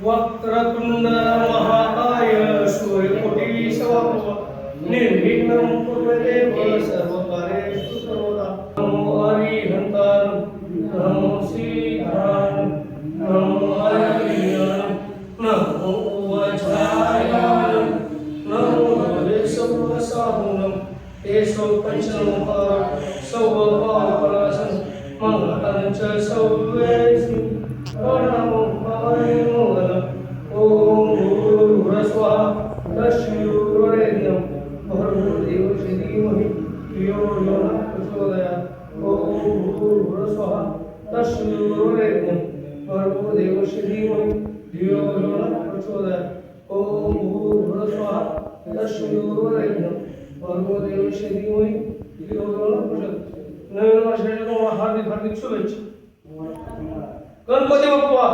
वक्रतुंड महाकाय सूर्यकोटि समप्रभ निर्विघ्नं कुर्वते सर्वकार्येषु सर्वदा। नमो हरिहन्ताय नमो श्रीधराय नमो हरिहराय नमो वज्राय नमो हरेशवसाहुनं तेषु पंचमुखार सौभापरासं मंगलं च सौवेसि नमो हरे मंगलम् ॐ भूर्भुवस्वः तस्योर्वरेण्यं भर्गो देवस्य धीमहि धियो यो नः प्रचोदयात् ॐ भूर्भुवस्वः तस्योर्वरेण्यं भर्गो देवस्य धीमहि धियो यो नः प्रचोदयात् ॐ भूर्भुवस्वः तस्योर्वरेण्यं भर्गो देवस्य धीमहि धियो यो नः प्रचोदयात्। नवीन वर्षाच्या तुम्हाला हार्दिक शुभेच्छा. गणपती बाप्पा